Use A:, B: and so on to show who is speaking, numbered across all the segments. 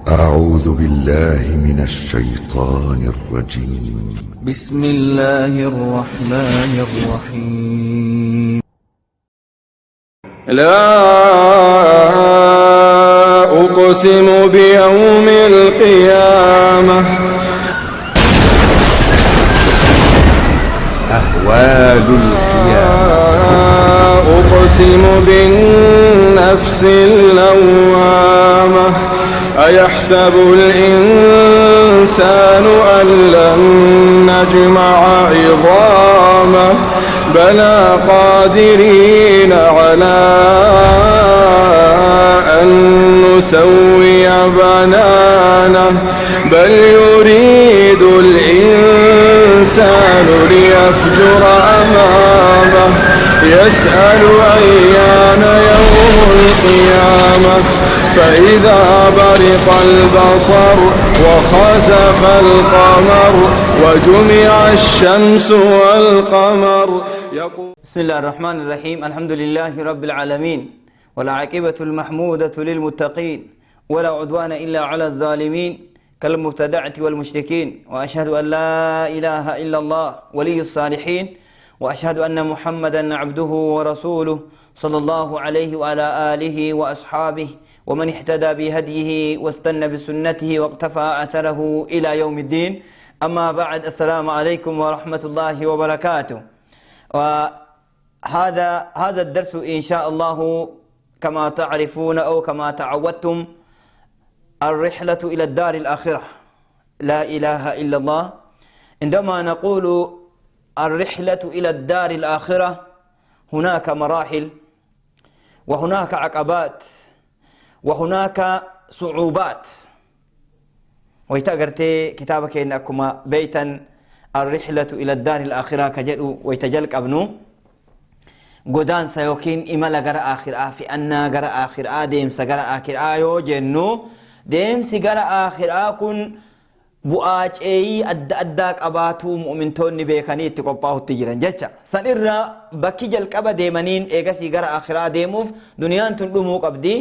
A: أعوذ بالله من الشيطان الرجيم.
B: بسم الله الرحمن الرحيم.
C: لا أقسم بيوم القيامة.
A: أهوال القيامة.
C: أقسم بالنفس اللوامة. أيحسب الإنسان أن لن نجمع عظامه بلى قادرين على أن نسوي بنانه بل يريد الإنسان ليفجر أمامه يسأل أيان يوم القيامة فإذا برق البصر وخسف القمر وجمع الشمس والقمر.
D: بسم الله الرحمن الرحيم. الحمد لله رب العالمين والعاقبة المحمودة للمتقين ولا عدوان إلا على الظالمين كالمبتدعة والمشركين، وأشهد أن لا إله إلا الله ولي الصالحين، وأشهد أن محمدا عبده ورسوله صلى الله عليه وعلى آله وأصحابه ومن اهتدى بهديه واستنى بسنته واقتفى أثره إلى يوم الدين. أما بعد، السلام عليكم ورحمة الله وبركاته. وهذا الدرس إن شاء الله كما تعرفون أو كما تعودتم الرحلة إلى الدار الآخرة. لا إله إلا الله. عندما نقول الرحلة إلى الدار الآخرة هناك مراحل وهناك عقبات وهناك صعوبات. ويتقرتي كتابك إنكما بيتا الرحلة إلى الدار الآخرة كجدو ويتجلق أبنو قدان سيوكين إما لغر آخر في أنا غر آخر ديم سغر آخر يو جنو ديم سغر آخر كن bu'aa ceeyii adda addaa qabaatu mu'mintoonni beekanii itti qophaa'utti jiran jecha san irraa bakki jalqaba deemaniin eegasii gara akhiraa deemuuf duniyaan tun dhumuu qabdi.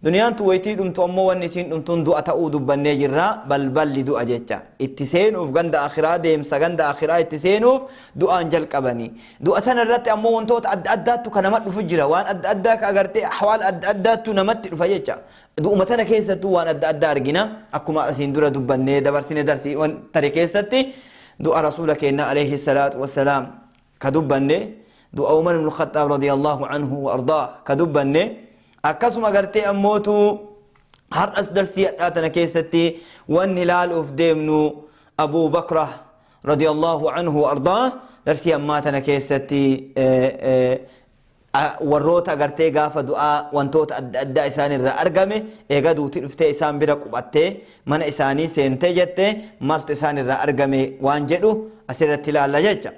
D: Duniyaan tun waytii dhumtu ammoo wanni isiin dhumtuun du'a ta'uu dubbannee jirra. balballi du'a jecha itti seenuuf ganda akhiraa deemsa ganda akhiraa itti seenuuf du'aan jalqabanii. Du'a tana irratti ammoo wantoota adda addaatu kan namatti dhufu jira. Waan adda addaa ka agartee ahwaal adda addaatu namatti dhufa jecha du'uma tana keessattuu waan adda addaa argina. Akkuma asiin dura dubbannee dabarsine darsii tare keessatti du'a rasuula keenya alayhi salaatu wassalaam ka dubbanne du'a Umar ibn Khattaab radiyallahu anhu wa ardaa ka dubbanne akkasuma gartee ammootu har'as darsii adhaatana keessatti wanni ilaaluuf deemnu Abu Bakra radiyallahu anhu wa ardaa darsii ammaatana keessatti warroota agartee gaafa du'aa wantoota adda addaa isaan irraa argame eega duuti dhuftee isaan bira qubattee mana isaanii seentee jettee maaltu isaan irraa argame waan jedhu asirratti ilaalla jecha.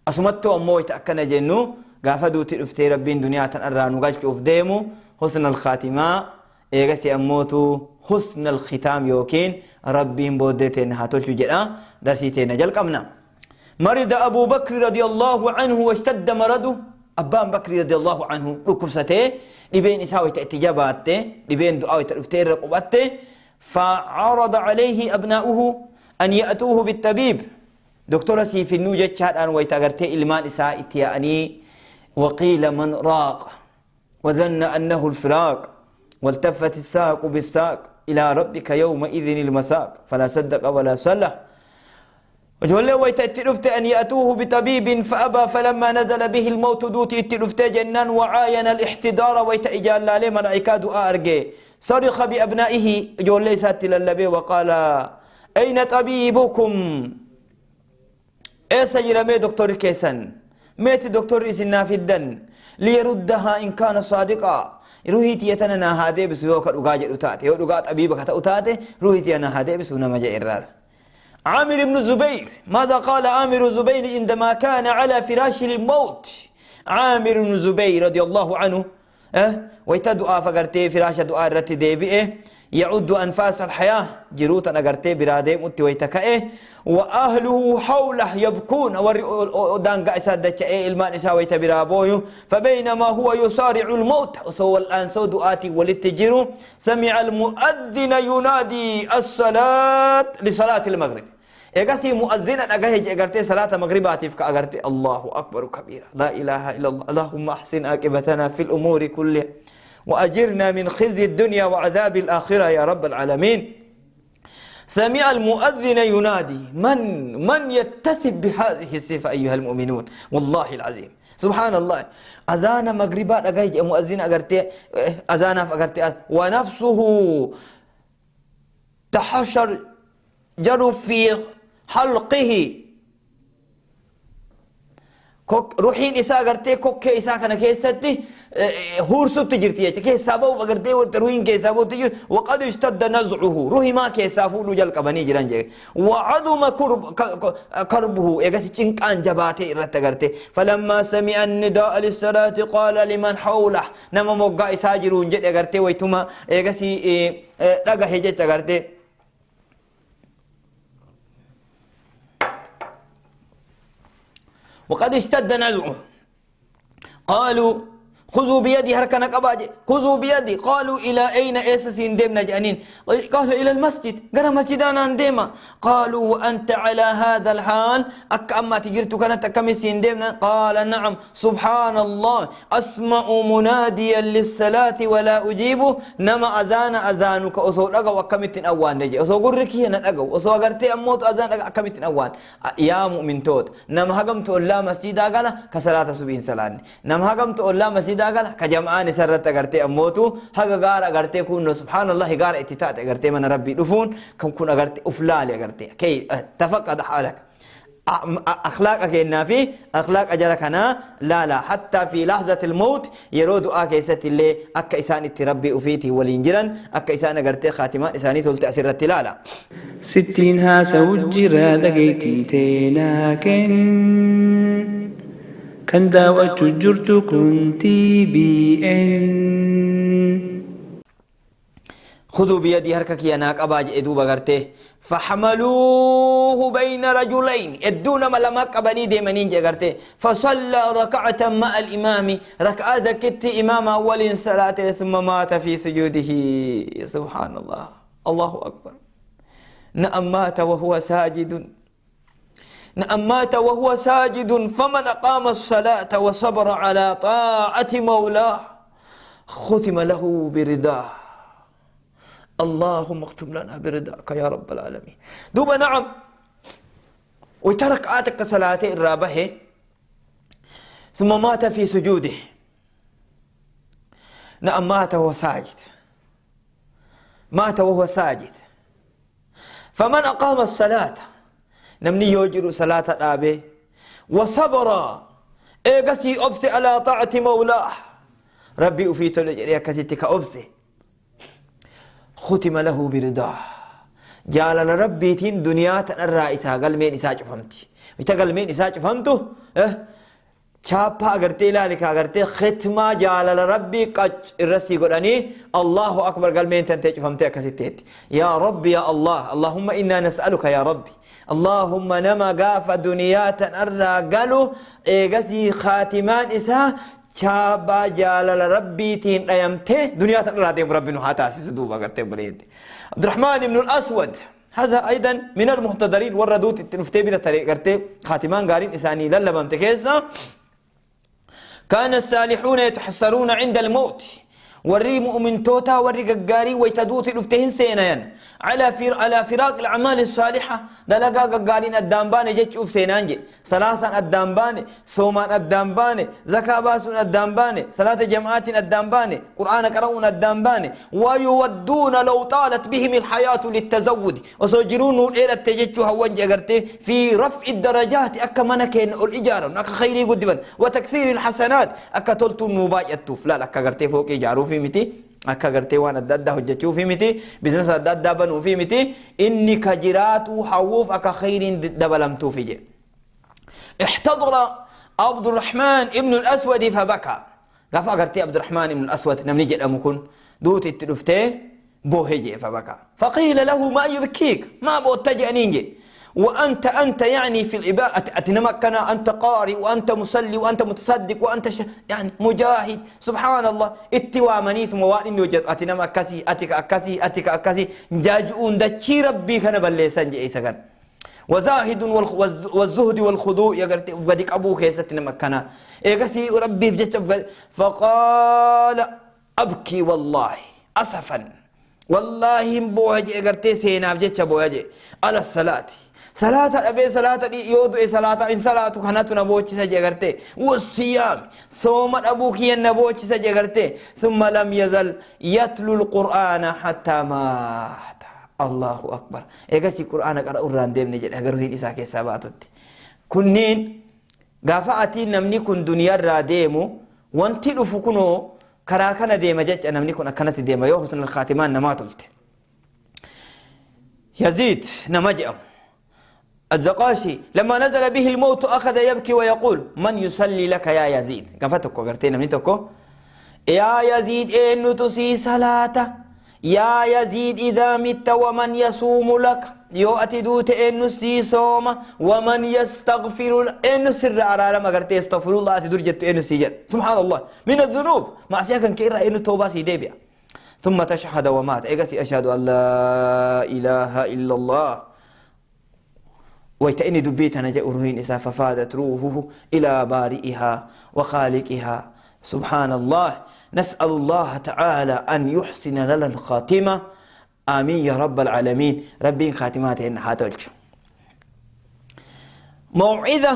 D: Asumattuu ammoo ita akkana jennu gaafa duuti dhuftee rabbiin duniyaa tan irraa nu galchuuf deemu husna al-khatimaa eegasi ammootu husna al-khitaam yookiin rabbiin booddee teenya haa tolchu jedha. Darsii teenya jalqabna. Marida Abu Bakr radiyallahu anhu washtadda maradu. Abbaan Bakri radiyallahu anhu dhukkubsatee dhibeen isaa wayita itti jabaatte dhibeen du'aa wayita dhuftee irra qubatte فعرض عليه أبناؤه أن يأتوه بالطبيب. دكتور سيفنو جتشادان ويتا غرتي إلمان إساء اتياني وقيل من راق وظن أنه الفراق والتفت الساق بالساق إلى ربك يومئذ المساق فلا صدق ولا صلى. وجوله ويتأتلفت أن يأتوه بطبيب فأبى فلما نزل به الموت دوتي اتلفت جنان وعاين الاحتدار ويتأجال لالي ملائكة دعاء أرجي صرخ بأبنائه جوله ساتل اللبي وقال أين طبيبكم؟ إيه سجرمي دكتور كيسن ميت دكتور إسنا في الدن ليردها إن كان صادقا. روحيتي يتننا هادي بسيوك الأقاجر أتاتي ورقات أبيبك أتاتي روحيتي أنا هادي بسونا مجا إرار. عامر بن الزبير ماذا قال عامر الزبير عندما كان على فراش الموت؟ عامر بن الزبير رضي الله عنه ويتدعى فقرتي فراش دعاء رتي ديبئه يعد أنفاس الحياة جروتا أغرتي برادي متي ويتكئه وأهله حوله يبكون ودانقا إسادة إلمان إسا ويتبرابوه فبينما هو يصارع الموت وسوى الآن سود آتي وللتجير سمع المؤذن ينادي الصلاة لصلاة المغرب إيقاسي مؤذن أغاهج أغرتي صلاة مغرباتي فك أغرتي الله أكبر كبيرا لا إله إلا الله اللهم أحسن عاقبتنا في الأمور كلها وأجرنا من خزي الدنيا وعذاب الآخرة يا رب العالمين سمع المؤذن ينادي من يتسب بهذه الصفة أيها المؤمنون والله العظيم سبحان الله أذان مغربات أغايج مؤذن أغرتي أذان فأغرتي ونفسه تحشر جر في حلقه روحين إساء أغرتي كوك إساء كان كيستي هورسو تجرتي كيسابو أغرتي وروحين كيسابو تجر وقد اشتد نزعه روحي ما كيسافو لجل قبني جران جي وعظم كربه إغسي چنقان جباتي إرت أغرتي فلما سمع النداء للصلاة قال لمن حوله نما موقع إساء جرون جد أغرتي ويتما إغسي لغا هجت أغرتي وقد اشتد نزعه قالوا خذوا بيدي هركنا قباجي خذوا بيدي قالوا إلى أين إيسسين ديمنا جانين قال إلى المسجد قال مسجدانا ديما قالوا وأنت على هذا الحال أما تجرت كانت كمسين ديمنا قال نعم سبحان الله أسمع مناديا للصلاة ولا أجيبه نما أذانك أصول أقو أكمتن أوان نجي أصول قرك هنا أقو أصول قرتي أموت أذان أكمتن أوان يا مؤمن توت نما هقمت الله مسجدا قال كصلاة سبين سلاني نما هقمت الله مسجدا قال كجمعان سرت أغرتي أموتو هغا غار أغرتي كون سبحان الله غار اتتات أغرتي من ربي دفون كون أغرتي أفلالي أغرتي كي تفقد حالك أخلاقك النافي أخلاق أجرك أنا لا حتى في لحظة الموت يرود آكيسة اللي أكا إسان التربي أفيتي والإنجران أكا إسان أغرتي خاتمان إساني تلتأسر لا
E: 60 سوجرا لقيتي تيناكن كان داوة جرت كنتي بي
D: خذوا بيدي هركك يا ناك أباج إدو بغرته فحملوه بين رجلين الدون ملما قبني ديمنين جغرته فصلى ركعة مع الإمام ركعة كت إمام أول صلاة ثم مات في سجوده سبحان الله الله أكبر نعم مات وهو ساجد نعم مات وهو ساجد فمن أقام الصلاة وصبر على طاعة مولاه ختم له برضاه اللهم اختم لنا برضاك يا رب العالمين دوبا نعم وترك آتك صلاة الرابح ثم مات في سجوده نعم مات وهو ساجد مات وهو ساجد فمن أقام الصلاة نمني يوجر صلاة الآبي وصبر إيقسي أبسي على طاعة مولاه ربي أفيت لجريا كسيتك أبسي ختم له برضاه جال ربي تين دنيا تنرى إسا قلمين إسا فهمتي إتا قلمين إسا فهمتو شابا أغرتي لالك أغرتي ختمة جال ربي قج الرسي قراني الله أكبر قلمين تنتج فهمتي كسيتي يا ربي يا الله اللهم إنا نسألك يا ربي اللهم نما قاف دنيا تنرى قالوا إيقسي خاتمان إسا شابا جالل ربي تين أيامته دنيا تنرى ديم ربي نحاتا سيسدوبا قرتي بريد عبد الرحمن بن الأسود هذا أيضا من المحتضرين وردوت التنفتي بدا طريق قرتي خاتمان قارين إساني للبا متكيسا كان الصالحون يتحسرون عند الموت وري مؤمن توتا وري ققاري ويتدوت الفتهن سينيان على فراق الأعمال الصالحة دلقا ققارين الدنباني جيش أف سينانجي صلاة الدنباني صومان الدنباني زكاة باسون الدنباني صلاة جماعات الدنباني قرآن قرؤون الدنباني ويودون لو طالت بهم الحياة للتزود وسجرون الإيرة تجيش هوانجي قرتي في رفع الدرجات أكا منكين الإجارة أكا خيري قدبا وتكثير الحسنات أكا تلتون مباية لا لكا قرتي فوق إجارو في متي أكا قرتي وانا الدادة هجتيو في متي بزنس الدادة بنو في متي إني كجراتو حووف أكا خير دبلمتو في جي احتضر عبد الرحمن ابن الأسود فبكى قفا قرتي عبد الرحمن ابن الأسود نمني جل أمكن دوت التلفتي بوهجي فبكى فقيل له ما يبكيك ما بوتجأنينجي وأنت يعني في العبادة أتنمكنا أنت قارئ وأنت مسلي وأنت متصدق وأنت يعني مجاهد سبحان الله اتوا منيت مواد وجد أتنمكسي أتك أكسي جاجون دتشي ربي كان بلسان جيسكن وزاهد والزهد والخضوع يقرت فقدك أبوك يستنمكنا إيقسي ربي فجت فقال أبكي والله أسفا والله بوهجي إيقرتي سينا فجت بوهجي على الصلاة صلاة أبي صلاة يودو صلاة إن صلاة كانت نبوش سجعرته والصيام صوم أبوك ينبوش سجعرته ثم لم يزل يتلو القرآن حتى مات الله أكبر إيجاسي القرآن قرأ الران ديم نجد أجره إساك سباتت كنين قافعتي نمني كن دنيا راديمو وانتي لفكنو كراكنا ديما جت نمني كن أكنت ديما يوحسن الخاتمان نماتلت يزيد نمجأ الزقاشي لما نزل به الموت أخذ يبكي ويقول من يصلي لك يا يزيد قفتك قرتين من تكو يا يزيد إن تسي صلاة يا يزيد إذا مت ومن يصوم لك يو أتدوت إن سي صوم ومن يستغفر إن سر أرارا ما قرتي استغفر الله أتدور جت إن سيجد سبحان الله من الذنوب مع سيكن كيرا إن توبة سيديبيا ثم تشهد ومات إيقاسي أشهد أن لا إله إلا الله ويتأني دبيتنا جاء روحين إسا ففادت روحه إلى بارئها وخالقها سبحان الله نسأل الله تعالى أن يحسن لنا الخاتمة آمين يا رب العالمين ربي خاتماتهن حاتلك موعظة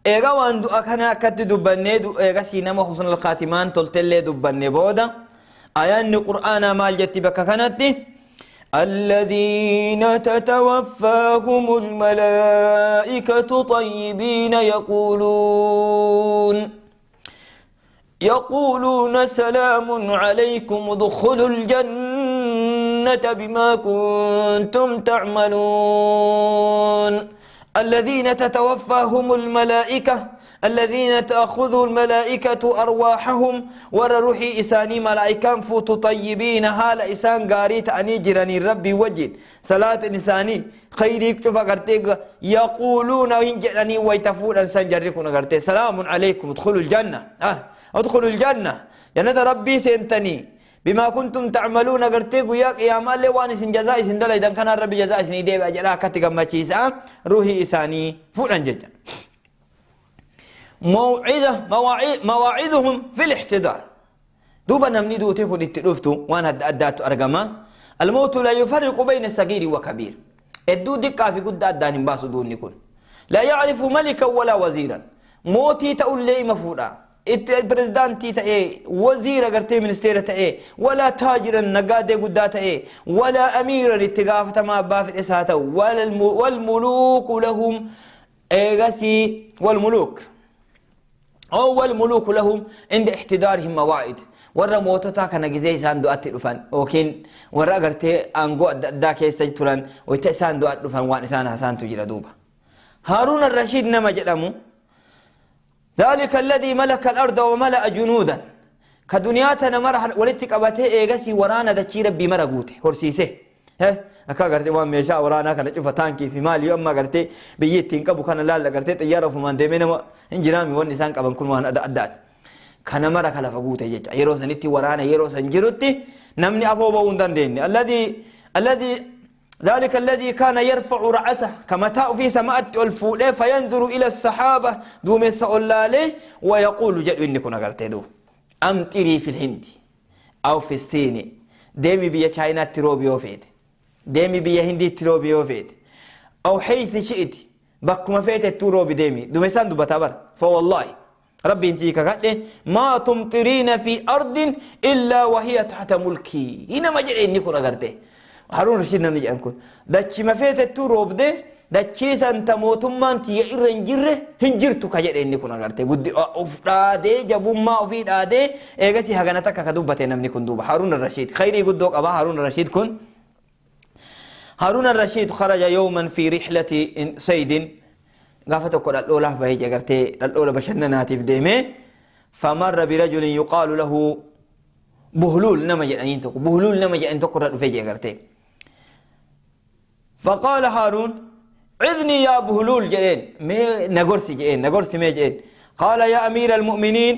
D: إيغا واندو أكنا كت دبني إيغا سينما حسن الخاتمان تلتلي دبني بودا آيان قرآن مال جت بك كانت الذين تتوفاهم الملائكة طيبين يقولون سلام عليكم ادخلوا الجنة بما كنتم تعملون الذين تتوفاهم الملائكة الذين تأخذ الملائكة أرواحهم ورروحي إساني ملائكان فوت طيبين هال إسان قاريت أني جراني ربي وجد صلاة إنساني خيريك تفقرتك يقولون إنجلني ويتفون أنسان جريكم قرتي سلام عليكم ادخلوا الجنة ادخلوا الجنة جنة ربي سنتني بما كنتم تعملون قرتي وياك يا مال واني سن جزاء سن دل إذا كان ربي جزاء سن يدي أجرا كتك مچيسا روحي إساني فوران جدا مواعظهم في الاحتضار دوبا نمني دوتي كن اتلفتو وانا أدات أرقما الموت لا يفرق بين الصغير وكبير الدو دقا في قد أدان باسو دون يكون لا يعرف ملكا ولا وزيرا موتي تقول لي مفودا البريزدانتي تأي وزير قرتي منستيرة تأي ولا تاجرا نقادي قدات تأي ولا أميرا اتقافة ما بافت إساتا والملوك لهم إيغسي والملوك والملوك لهم عند احتضارهم مواعيد ورا موتتا كان جزي سان دوات دفن وكين ورا غرتي انغو دا كيس تران ويتا سان دوات دفن وان سان حسان تجرا دوبا هارون الرشيد نما جدمو ذلك الذي ملك الارض وملأ جنودا كدنياتنا مرح ولتك ابته ايغسي ورانا دچي ربي مرغوته هرسيسه أكا قرتي وان ميشا ورانا كان تشوف تانكي في مالي يوم ما قرتي بيجتين كابو كان لا قرتي طيارة فمان ديمين إنجرامي وان نسان كابن كل وان أدات كان مرة كلا فقوته يجا يروس نتي ورانا يروس انجرتي نمني أفو بوندان ديني الذي ذلك الذي كان يرفع رأسه كما تاء في سماء الفولة فينظر إلى السحابة دوم يسأل عليه ويقول جد إني كنا قرتي دو أمطري في الهند أو في الصين ديمي بيا تشاينا تروبيو فيد ديمي بيا هندي تروبيو فيد أو حيث شئت بكما فيت التروبي ديمي دوميسان دو بتابر فوالله ربي انسيك قال ما تمطرين في أرض إلا وهي تحت ملكي هنا ما جري إني كنا قرتي هارون رشيد نمجي أنكون داتشي ما فيت التروب دي داتشي سانتا موتمان تيجا إرن جره هنجرتو كجري إني كنا قرتي قد أفرادي جابو ما أفيد آدي إيغسي هغانتك كدوبتين نمني كن دوب هارون الرشيد خيري قد دوك أبا هارون الرشيد كن هارون الرشيد خرج يوما في رحلة صيد قافته قد الأولى بهيجا قرتي الأولى بشنناتي في ديمه فمر برجل يقال له بهلول نما جانين توكو بهلول نما جانين توكو ردو فيجي غرتي فقال هارون عذني يا بهلول جئين مي نغرسي جئين نغرسي مي جئين قال يا أمير المؤمنين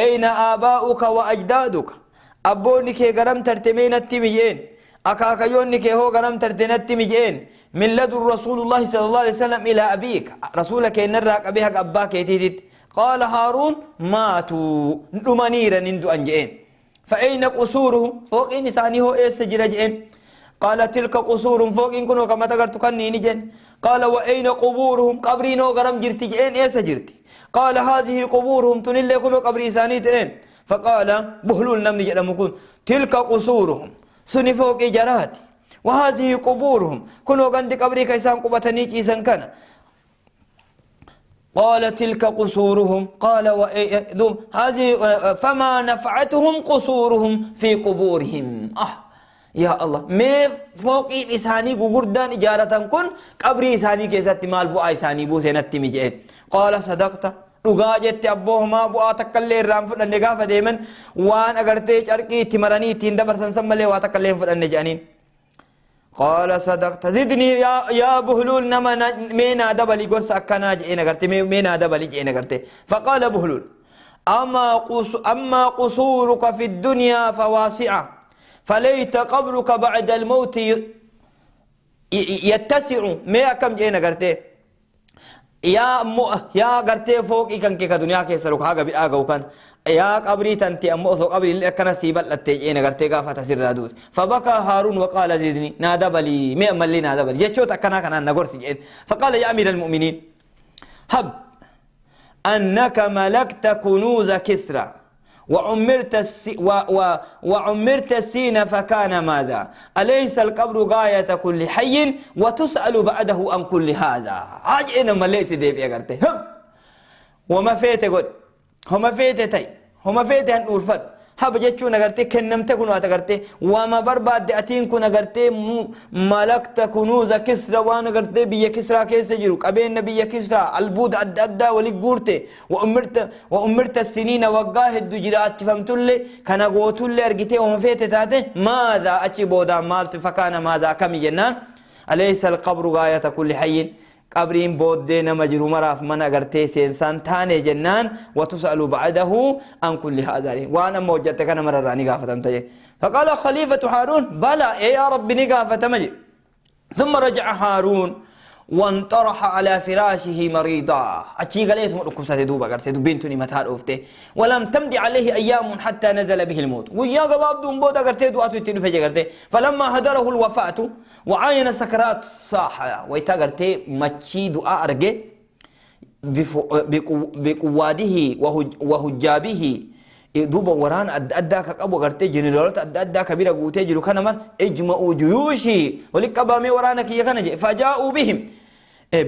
D: أين آباؤك وأجدادك أبوني كي غرم ترتمين التمجين أكاكيوني كي هو غرم ترتين التمجين من لدن رسول الله صلى الله عليه وسلم إلى أبيك رسولك إن الرق أبيك أباك يتيدت قال هارون ماتوا نمانيرا نندو أنجئين فأين قصورهم فوق إنساني هو إيس جرجئين قال تلك قصورهم فوق إن كنوا كما تقرتكني نجن قال وأين قبورهم قبرين هو غرم جرتي جئين إيس جرتي قال هذه قبورهم تنل كنوا قبري ثاني تلين فقال بهلول نمني جرمكون تلك قصورهم سني فوق جراتي وهذه قبورهم كنوا عند قبري كيسان قبتني كيسان كان قال تلك قصورهم قال هذه فما نفعتهم قصورهم في قبورهم يا الله ما فوق إساني قردان إجارة كن قبري إساني كيسات مال بو إساني بو سنتي مجئين قال صدقت رغاجت أبوهما بو آتكالي الرام فلن نقاف ديمن وان أغرتي چرقي تمراني تندبر سنسمالي واتكالي فلن نجانين قال صدقت زدني يا بهلول نما مينا دبلي قرص أكنا جئنا قرتي مينا دبلي جئنا قرتي فقال بهلول أما قصورك في الدنيا فواسعة فليت قبرك بعد الموت يتسع ما كم جئنا قرتي يا قرتي فوق إكن كي كدنيا كي سرق هاga بيآga وكان يا قبري تنتي أمو سو قبري اللي أكنا سيبت لتجينا قرتي قافة تسير رادوت فبكى هارون وقال زدني نادى بلي ما أملي نادى بلي يشوت أكنا كنا نقول سجين فقال يا أمير المؤمنين هب أنك ملكت كنوز كسرى وعمرت السين فكان ماذا أليس القبر غاية كل حي وتسأل بعده عن كل هذا أجئنا مليت ديب يا قرتي هب وما فيت قد هما فيت تاي هما فيت هن أورفر هب جتشو نقرتي كنم تكونوا أتقرتي وما برباد أتين كنا قرتي ملكت كنوز كسرى وانا قرتي بيا كسرى كيس جروك أبين نبي كسرى البود أدى ولي قورتي وأمرت السنين وقاه الدجرات فهمت لي كان قوت لي أرجتي وما فيت تاته ماذا أتي بودا مالت فكان ماذا كم جنان أليس القبر غاية كل حي قبرين بودنا مجروم راف من أغرتي سينسان تاني جنان وتسأل بعده عن كل هذا وانا موجدتك انا مرة نقافة تجي فقال خليفة هارون بلى يا رب نقافة مجي ثم رجع هارون وانطرح على فراشه مريضا أتشي قال يسمع لكم ستدوب أغرتي بنتني متهار أفته ولم تمضي عليه أيام حتى نزل به الموت ويا قباب دون بود أغرتي دواتو يتنو فجي أغرتي فلما هدره الوفاة وعاين سكرات صاحة ويتا أغرتي مچي دعاء أرجي بقواده وهجابه دوبا وران أدى كأبو غرتي جنرالات أدى كبيرة قوتي جلو كان مر اجمعوا جيوشي ولك قبامي ورانا كي يكنا فجاءوا بهم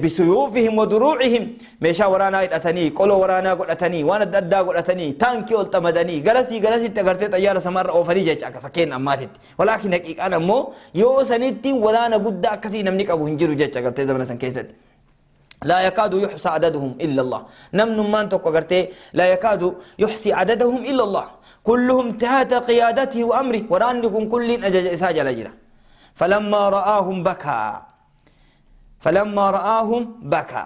D: بسيوفهم ودروعهم ميشا ورانا اتني قولوا ورانا قلتني وانا أدى قلتني تانكي والتمدني غرسي تغرتي طيارة سمار أو فريجة فكين أماتت ولكن أنا مو يوسنتي ورانا قد كسي نمنك أبو هنجرو جاء غرتي زمنا سنكيست لا يكاد يحصى عددهم إلا الله نمن من تقرتي لا يكاد يحصي عددهم إلا الله كلهم تحت قيادته وأمره ورانكم كل أجج إساج الأجرة فلما رآهم بكى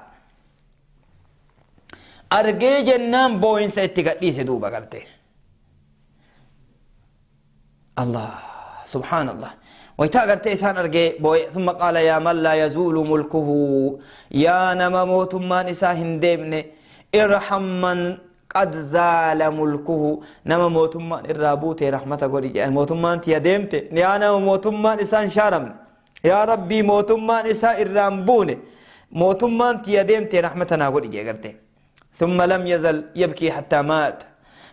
D: أرجي جنان بوين سيتقدي سدوبا قرتي الله سبحان الله ويتاغر تيسان أرجي بوي ثم قال يا من لا يزول ملكه يا نما موت ما نسا هندمن ارحم من قد زال ملكه نما موت ما الرابوت رحمة قولي موت ما انت يدمت يا نما موت ما نسا شارم يا ربي موت ما نسا الرامبون موت ما انت يدمت رحمتنا قولي قرتي ثم لم يزل يبكي حتى مات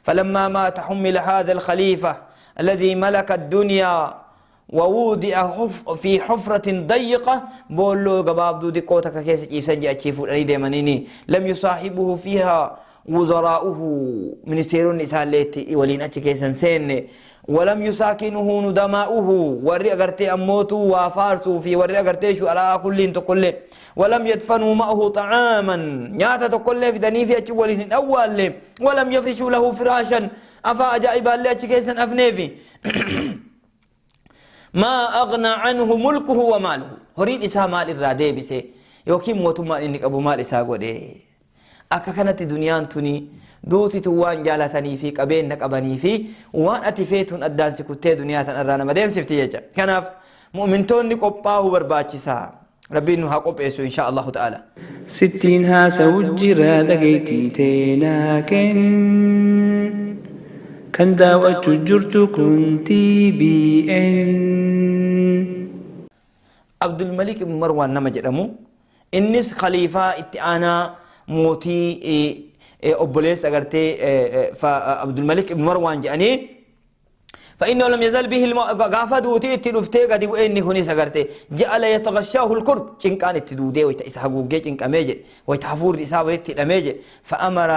D: فلما مات حمل هذا الخليفة الذي ملك الدنيا ووضع في حفرة ضيقة بولو قباب دو ديكوتك كيس يسجي أتشيفو ريدي منيني لم يصاحبه فيها وزراؤه من سيرون نسان ليتي ولين أتش كيسان سين ولم يساكنه ندماؤه ورّي أغرتي أموتو وفارسو في ورّي أغرتي شو ألا كلين تقول ولم يدفنوا معه طعاما نياتا تقول في دني في أتش ولين أول ولم يفرشوا له فراشا أفا أجائب الله كيسن أفنيفي ما أغنى عنه ملكه وماله هريد إسا مال الرادي بسي يوكي موتما إنك أبو مال إسا قده أكا كانت دنيان تني دوتي توان جالتني في قبين نقبني في وان أتفيتون أدان سكتة دنيا تنرانا مدين سفتي يجا كناف مؤمنتون نقباه برباچسا ربي إنه هاقوب إيسو إن شاء الله تعالى
E: 60 هاسا وجرا لقيتي تيناكن كان داوة جرت كنتي بي ان
D: عبد الملك بن مروان نما جدمو إنس خليفة اتعانا موتي أبوليس أغرتي فعبد الملك بن مروان جاني فإنه لم يزل به غافد وتي تلفتي قد وإني هني سغرتي جعل يتغشاه الكرب چنكان تدودي ويتسحقوجي چنكاميجي ويتحفور إساوريت تلميجي فأمر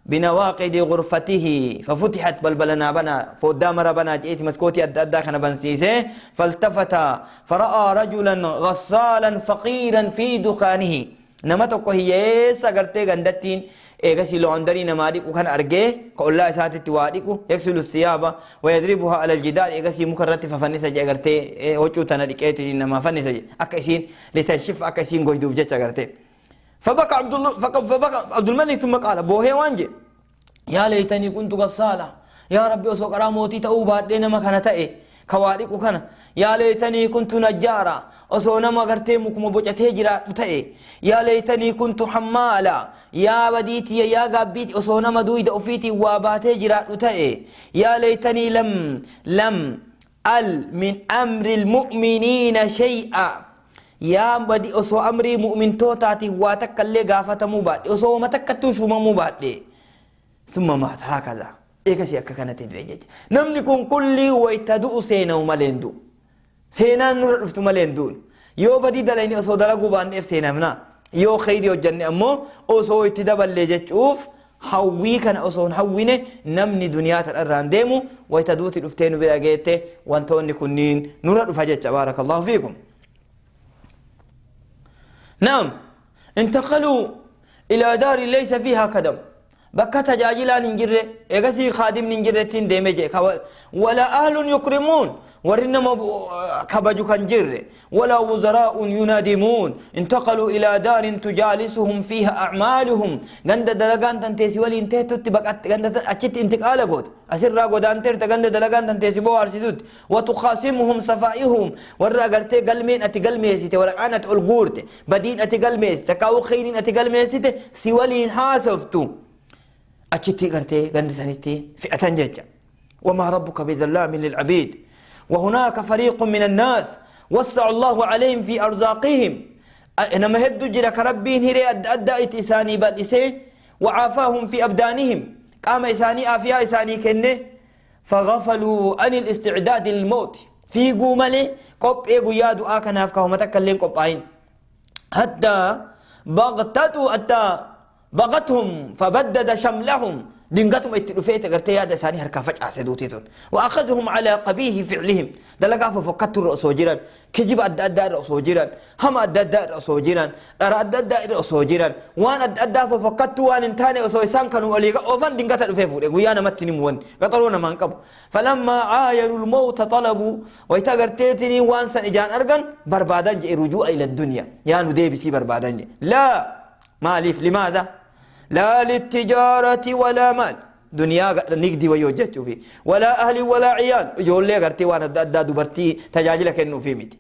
D: بنواقد غرفته ففتحت بلبلنا بنا فقدام ربنا جئت مسكوتي أدى كان بنسيسه فالتفت فرأى رجلا غسالا فقيرا في دخانه نمتك هي سغرتي غندتين إيغسي لوندري نماديك وكان أرجع كأولى ساعات تواديكو يغسل الثياب ويضربها على الجدار إيغسي مكررت ففنس جاغرتي وجو تناديكيت إنما فنس أكسين لتنشف أكسين غويدوف جاغرتي فبكى عبد الملك ثم قال بوهي وانجي يا ليتني كنت غسالا يا ربي وسقرا موتي توبات دينا ما كانت كواديك وكان يا ليتني كنت نجارا أصونا ما قرتي مكم بوجته جرا تأي يا ليتني كنت حمالا يا بديتي يا قبيت أصونا ما دويد أفيتي واباته جرا تأي يا ليتني لم من أمر المؤمنين شيئا يا بدي أصو أمري مؤمن توتاتي واتك اللي قافة مباد أصو ما تكتوش مباد ثم مات هكذا إيكسي أكا كانت الوجج نمنكم كلي ويتدؤ سينا وماليندو سينا نور رفت ماليندون يو بدي دليني أصو دلقوا بان إف سينا منا يو خيري وجنة أمو أصو يتدبل لجج أوف حوي كان أصو نحوينه نمني دنيا الأران ديمو ويتدؤ تلفتين بلاغيته وانتوني كنين نور رفجج بارك الله فيكم نعم انتقلوا إلى دار ليس فيها قدم بكة تجاجلا ننجر إغسي خادم ننجرتين ديمجي ولا أهل يكرمون ورنما كبجو كنجر ولا وزراء ينادمون انتقلوا إلى دار تجالسهم فيها أعمالهم غند دلغان تنتيسي ولي انتهتت بقت غند أجت انتقال قد أسر راقود أنتر تغند دلغان تنتيسي بوارسدود وتخاصمهم صفائهم ورا قرتي قلمين أتي قلميسيتي ورقانة الغورت بدين أتي قلميسيتي تكاو خيرين أتي قلميسيتي سيولين حاسفتو أجتي قرتي غند سنتي فئة ججة وما ربك بظلام للعبيد وهناك فريق من الناس وسع الله عليهم في أرزاقهم إنما هدوا جلك ربين هري أدى إساني بل إسيه وعافاهم في أبدانهم قام إساني آفيا إساني كنه فغفلوا عن الاستعداد للموت في قوملي قب إيقو يادو آكنا فكهمتك اللين قبعين حتى بغتهم فبدد شملهم دينغاتهم اتلفيت غرتي هذا ثاني هركا فجأة سدوتيتون وأخذهم على قبيه فعلهم دلقا ففكت الرأس وجيران كجب أدى الرأس وجيران هم أدى الرأس وجيران أدى الرأس وجيران وان أدى ففكت وان انتاني وسويسان كانوا وليقا وفان دينغات الفيفور ويانا متني موان قطرونا منقب فلما عايروا الموت طلبوا ويتغرتيتني وان سنجان أرغن بربادان جئ رجوع إلى الدنيا يانو دي بسي بربادان جئ لا ماليف لماذا لا للتجارة ولا مال دنيا نقدي ويوجد فيه ولا أهل ولا عيال يقول لي قرتي وانا دادو برتي تجاجلك إنه في ميتي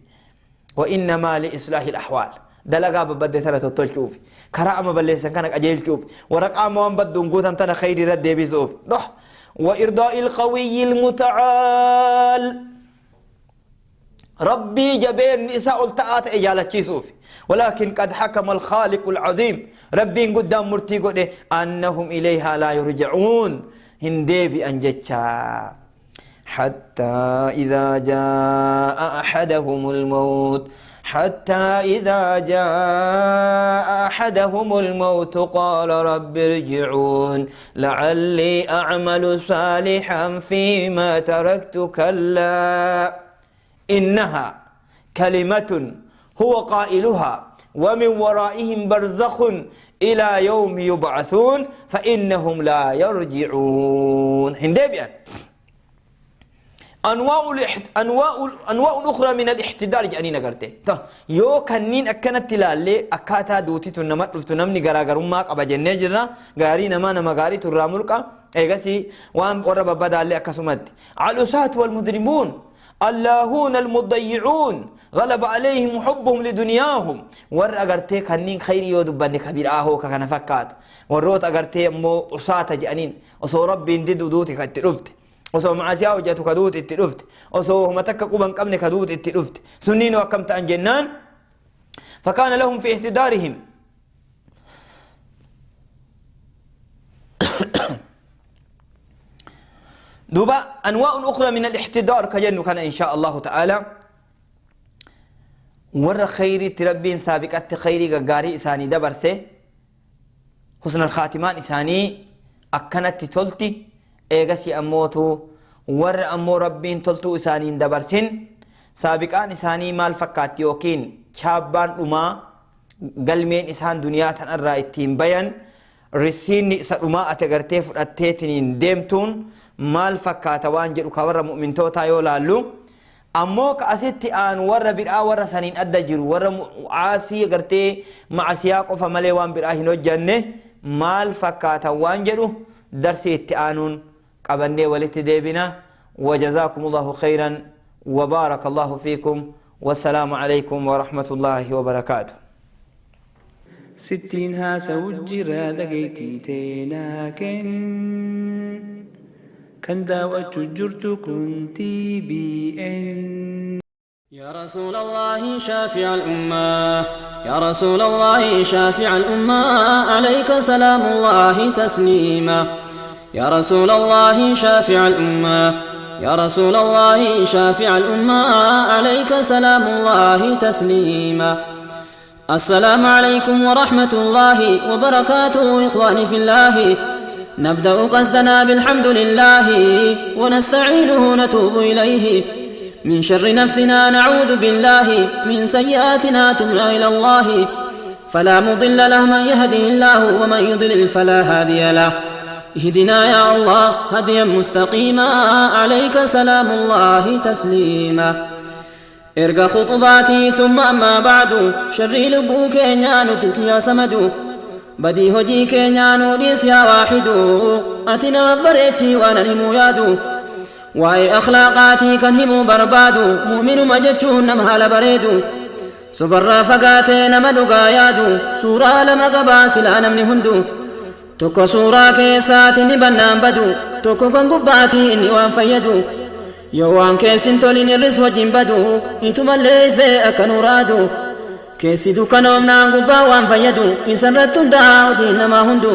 D: وإنما لإصلاح الأحوال دلقا ببدي ثلاثة طول شوفي كرامة بليسان كانك أجيل شوفي ورقا موان بدو نقوط انتنا خيري رد بيزوف روح وإرضاء القوي المتعال ربي جبين نساء التعات إجالة شيسوفي ولكن قد حكم الخالق العظيم ربي قدام مرتي قد أنهم إليها لا يرجعون هندي بأنجتشا حتى إذا جاء أحدهم الموت قال رب ارجعون لعلي أعمل صالحا فيما تركت كلا إنها كلمة هو قائلها ومن ورائهم برزخ إلى يوم يبعثون فإنهم لا يرجعون هندبيان أنواع أخرى من الاحتدار جاني نغرته يو كنين أكنت تلالي أكاتا دوتي تنمت رفتنمني غراغر ما قبا جنة جرنا غاري نما غاري ترامرقا ايغسي وان ورب بدال أكسمت علوسات والمجرمون اللاهون المضيعون غلب عليهم حبهم لدنياهم ور أغرتي كنين خيري يودبني كبير آهو كان فكات وروت أغرتي مو أساتا جانين وصو ربي انددو دوتي كترفت وصو معاسيا وجاتو كدوت اترفت وصو هم تككو من قبل كدوت اترفت سنين وكمت عن جنان فكان لهم في اهتدارهم دوبا أنواع أخرى من الاحتدار كجنو كان إن شاء الله تعالى ور خيري تربين سابقات خيري غاري إساني دبرسي حسن الخاتمان إساني أكنت تلتي إيغسي أموتو ور أمو ربين تلتو إساني دبرسين سابقان إساني مال فكات يوكين شابان أما قلمين إسان دنيا تنرى اتين بيان رسين نئسا أما أتغرتي فرأتيتنين ديمتون مال فكات وانجر كور مؤمن توتا يولالو أمو كأسيتي آن ور برآ ور سنين أدجر ور عاسي غرتي مع سياق فمالي وان برآ هنو جنة مال فكات وانجرو درسي اتآنون قبني ولتديبنا وجزاكم الله خيرا وبارك الله فيكم والسلام عليكم ورحمة الله وبركاته
E: 60 هاسا وجرا لقيتي تينا كان داوة جرت كنتي BN
F: يا رسول الله شافع الأمة يا رسول الله شافع الأمة عليك سلام الله تسليما يا رسول الله شافع الأمة يا رسول الله شافع الأمة عليك سلام الله تسليما السلام عليكم ورحمة الله وبركاته إخواني في الله نبدأ قصدنا بالحمد لله ونستعينه نتوب إليه من شر نفسنا نعوذ بالله من سيئاتنا تبنا إلى الله فلا مضل له من يهده الله ومن يضلل فلا هادي له اهدنا يا الله هديا مستقيما عليك سلام الله تسليما ارقى خطباتي ثم أما بعد شر لبوك نانتك يا سمد بدي هجيك نانوديس يا واحد أتنا بريتي وانا نمو يادو واي أخلاقاتي كنهمو بربادو مؤمن مجتشون نمهال بريدو سبرا فقاتي نمدقا يادو سورا لما قباس لا نمني هندو توكو سورا كيساتي نبنان بدو توكو كنقباتي إني وان فيدو يوان كيسين تولين الرس وجين بدو إنتو مالي في أكنورادو كيسي دوكانوم نانقبا وان فيدو إنسان رتون داو دين نما هندو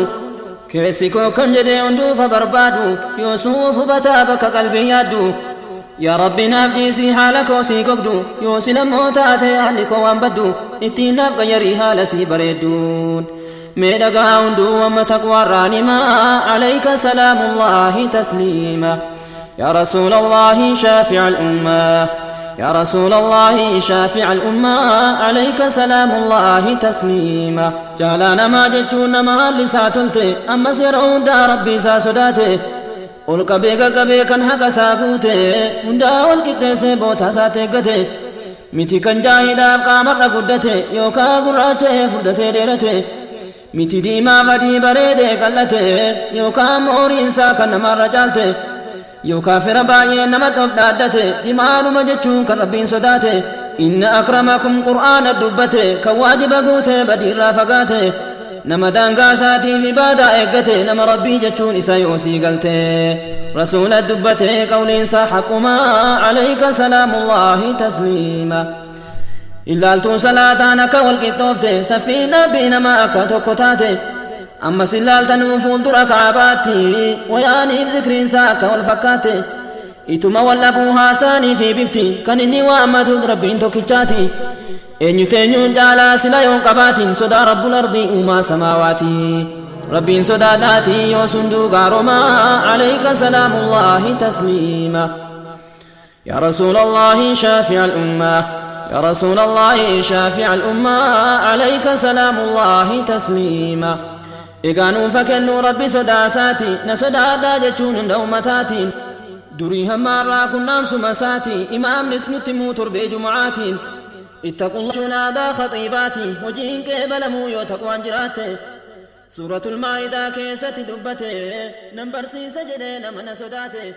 F: كيسي كو كنجدي هندو فبربادو يوسوف بتابك قلبي يادو يا ربي نبجيسي حالك وسي ققدو يوسي لموتاتي أهلك وان بدو إتي نبقى يري حالسي بريدون ميدقا هندو وما تقوى الرانما عليك سلام الله تسليما يا رسول الله شافع الأمة يا رسول الله شافع الأمة عليك سلام الله تسليما جالانا ما جتون ما لساتلتي أما سيرون دا ربي ساسداتي والقبيقة قبيقا حقا ساقوتي هندا والكتة سيبوتا ساتيقتي ميتي كان جاهدا بقامر قدتي يوكا قراتي فردتي ديرتي ميتي ديما فدي بريدي قلتي يوكا مورين ساكا نمار رجالتي يوكا فرباية نمت أبدادتي ديمانو مجتشون كربين صداتي إن أكرمكم قرآن الدبتي كواجب قوتي بدير رافقاتي نما دانقاساتي في بادا إيقتي نما ربي جتشون إسا يوسي قلتي رسول الدبتي قولين ساحقما عليك سلام الله تسليما إلا التو صلاتانك والقطوفتي سفينا بينما أكتوكتاتي أما سلال تنوفون درك عباتي وياني بذكرين ساك والفكاتي إتما والأبوها ساني في بفتي كان إني وأمت ربين توكيتاتي إن يتنون جالا سلا يوم قباتين صدا رب الأرض وما سماواتي ربين صدا ذاتي وسندو غارما عليك سلام الله تسليما يا رسول الله شافع الأمة يا رسول الله شافع الأمة عليك سلام الله تسليما إيقانوا فكنوا ربي سداساتي نسدا داجتون دومتاتي دري همارا كنا مساتي إمام نسمت موتر بجمعاتي اتقوا الله نادى خطيباتي وجين كبل مو يتقوان جراتي سورة المائدة كيسة دبتي نمبر سي سجدين من سداتي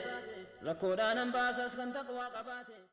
F: ركودا نمباسس كن تقوى قباتي